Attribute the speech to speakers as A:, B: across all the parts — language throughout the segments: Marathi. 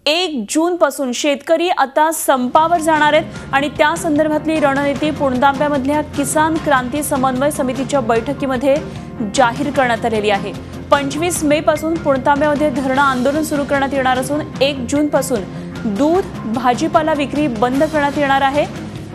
A: 1 जून पासून शेतकरी आता संपावर जाणार आहेत आणि त्या संदर्भातली रणनीती पुणतांब्यामधल्या किसान क्रांती समन्वय समितीच्या बैठकीमध्ये जाहीर करण्यात आलेली आहे। 25 मे पासून पुणतांब्यामध्ये धरणं आंदोलन सुरू करण्यात येणार असून 1 जून पासून दूध भाजीपाला विक्री बंद करण्यात येणार आहे।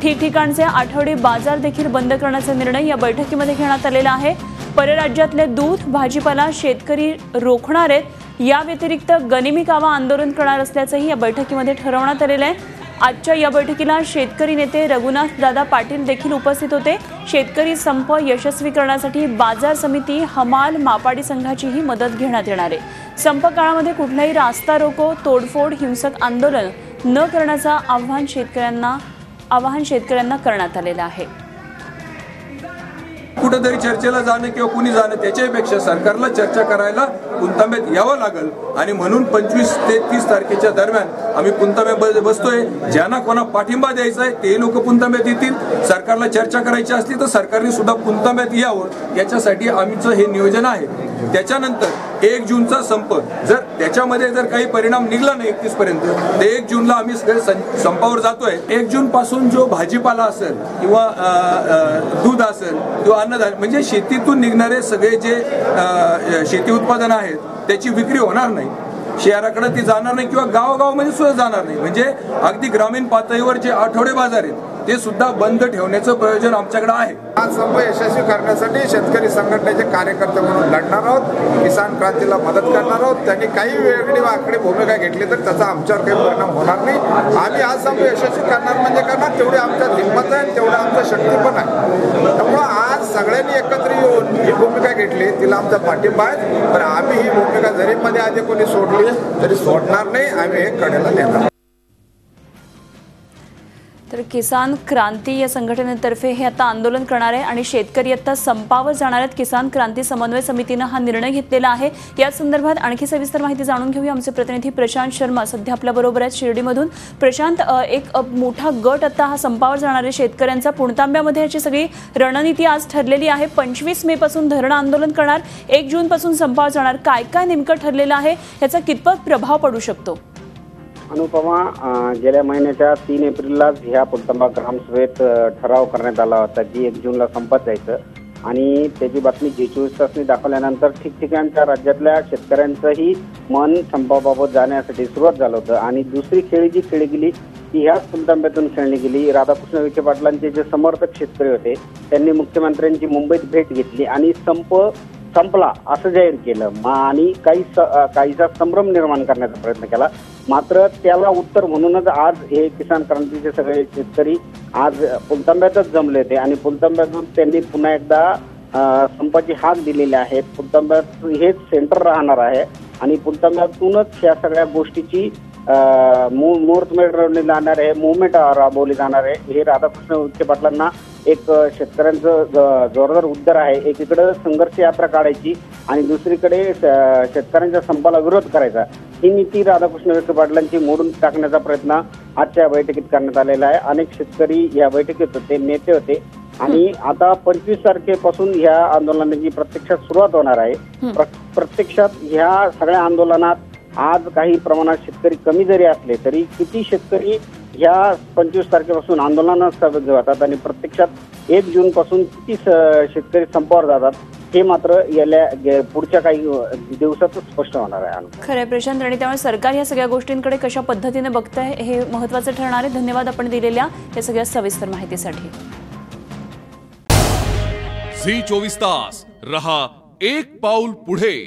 A: ठिकठिकाणचे आठवडी बाजार देखील बंद करण्याचा निर्णय या बैठकीमध्ये घेण्यात आलेला आहे। परराज्यातले दूध भाजीपाला शेतकरी रोखणार आहेत। या व्यतिरिक्त गनिमी कावा आंदोलन करणार असल्याचंही या बैठकीमध्ये ठरवण्यात आलेलं आहे। आजच्या या बैठकीला शेतकरी नेते रघुनाथ दादा पाटील देखील उपस्थित होते। शेतकरी संप यशस्वी करण्यासाठी बाजार समिती हमाल मापाडी संघाचीही मदत घेण्यात येणार आहे। संप काळामध्ये कुठलाही रास्ता रोको तोडफोड हिंसक आंदोलन न करण्याचं आवाहन शेतकऱ्यांना करण्यात आलेलं आहे।
B: कुठेतरी चर्चेला जाणं किंवा कुणी जाणं त्याच्यापेक्षा सरकारला चर्चा करायला पुणतांब्यात यावं लागेल आणि म्हणून 25 ते 30 तारखेच्या दरम्यान आम्ही पुणतांब्यात बसतोय। ज्यांना कोणा पाठिंबा द्यायचा आहे ते लोक पुणतांब्यात येतील। सरकारला चर्चा करायची असली तर सरकारने सुद्धा पुणतांब्यात यावं याच्यासाठी आमचं हे नियोजन आहे। त्याच्यानंतर 1 जूनचा संप जर त्याच्यामध्ये जर काही परिणाम निघला नाही 31 पर्यंत तर 1 जूनला आम्ही सगळे संपावर जातोय। 1 जून पासून जो भाजीपाला असेल किंवा दूध असेल किंवा अन्नधान्य म्हणजे शेतीतून निघणारे सगळे जे शेती उत्पादन आहेत त्याची विक्री होणार नाही। शहराकडे ती जाणार नाही किंवा गावगावमध्ये सुद्धा जाणार नाही। म्हणजे अगदी ग्रामीण पातळीवर जे आठवडे बाजार आहेत ते सुद्धा बंद ठेवण्याचं प्रयोजन आमच्याकडे आहे।
C: हा संप यशस्वी करण्यासाठी शेतकरी संघटनेचे कार्यकर्ते म्हणून लढणार आहोत। किसान क्रांतीला मदत करणार आहोत। त्यांनी काही वेगळी वाकडी भूमिका घेतली तर त्याचा आमच्यावर काही परिणाम होणार नाही। आम्ही हा संप यशस्वी करणार म्हणजे करणार तेवढी आमच्यात हिंमत आहे तेवढं आमचं शक्ती पण आहे। त्यामुळं आज सगळ्यांनी एकत्र येऊन ही भूमिका घेतली तिला आमचा पाठिंबा आहे। पण आम्ही ही भूमिका जरी मध्ये आधी कोणी सोडली तरी सोडणार नाही। आम्ही हे कडेला नेणार।
A: तर किसान क्रांती या संघटनेतर्फे हे आता आंदोलन करणार आहे आणि शेतकरी आता संपावर जाणार आहेत। किसान क्रांती समन्वय समितीने हा निर्णय घेतलेला आहे। या संदर्भात आणखी सविस्तर माहिती जाणून घेऊया। आमचे प्रतिनिधी प्रशांत शर्मा सध्या आपल्या बरोबर आहेत शिर्डीमधून। प्रशांत, एक मोठा गट आता हा संपावर जाणार आहे शेतकऱ्यांचा। पुणतांब्यामध्ये याची सगळी रणनीती आज ठरलेली आहे। 25 मे पासून धरणं आंदोलन करणार, 1 जून पासून संपावर जाणार। काय काय नेमकं ठरलेलं आहे, याचा कितपत प्रभाव पडू शकतो?
D: अनुपमा, गेल्या महिन्याच्या 3 एप्रिलला ह्या पुणतांबा ग्रामसभेत ठराव करण्यात आला होता की 1 जूनला संपत जायचं आणि त्याची बातमी G24 तासनी दाखवल्यानंतर ठिकठिकाणच्या राज्यातल्या शेतकऱ्यांचंही मन संपाबाबत जाण्यासाठी सुरुवात झालं होतं। आणि दुसरी खेळी जी खेळली गेली ती ह्याच पुणतांब्यातून खेळली गेली। राधाकृष्ण विखे पाटलांचे जे समर्थक शेतकरी होते त्यांनी मुख्यमंत्र्यांची मुंबईत भेट घेतली आणि संप संपला असं जाहीर केलं आणि काहीसा संभ्रम निर्माण करण्याचा प्रयत्न केला। मात्र त्याला उत्तर म्हणूनच आज हे किसान क्रांतीचे सगळे शेतकरी आज पुणतांब्यातच जमले होते आणि पुणतांब्यातून त्यांनी पुन्हा एकदा संपाची हाक दिलेली आहे। पुणतांब्यात हेच सेंटर राहणार आहे आणि पुणतांब्यातूनच ह्या सगळ्या गोष्टीची मुहूर्तमेढ रवली जाणार आहे, मुवमेंट राबवली जाणार आहे। हे राधाकृष्ण विखे पाटलांना एक शेतकऱ्यांचं जोरदार उद्गार आहे। एकीकडे संघर्ष यात्रा काढायची आणि दुसरीकडे शेतकऱ्यांच्या संपाला विरोध करायचा, ही नीती राधाकृष्ण विखे पाटलांची मोडून टाकण्याचा प्रयत्न आजच्या बैठकीत करण्यात आलेला आहे। अनेक शेतकरी या बैठकीत होते, नेते होते आणि आता 25 तारखेपासून ह्या आंदोलनाची प्रत्यक्षात सुरुवात होणार आहे। प्रत्यक्षात ह्या सगळ्या आंदोलनात आज काही प्रमाणात शेतकरी कमी जरी असले तरी किती शेतकरी ह्या 25 तारखेपासून आंदोलनात सहभागी होतात आणि प्रत्यक्षात 1 जून पासून किती शेतकरी संपावर जातात हे मात्र गेल्या पुढच्या काही दिवसातच स्पष्ट होणार आहे।
A: खरं प्रशांत, आणि त्यामुळे सरकार या सगळ्या गोष्टींकडे कशा पद्धतीने बघतंय हे महत्त्वाचं ठरणार आहे। धन्यवाद आपण दिलेल्या या सगळ्या सविस्तर माहितीसाठी।
E: झी 24 तास रहा एक पाऊल पुढे।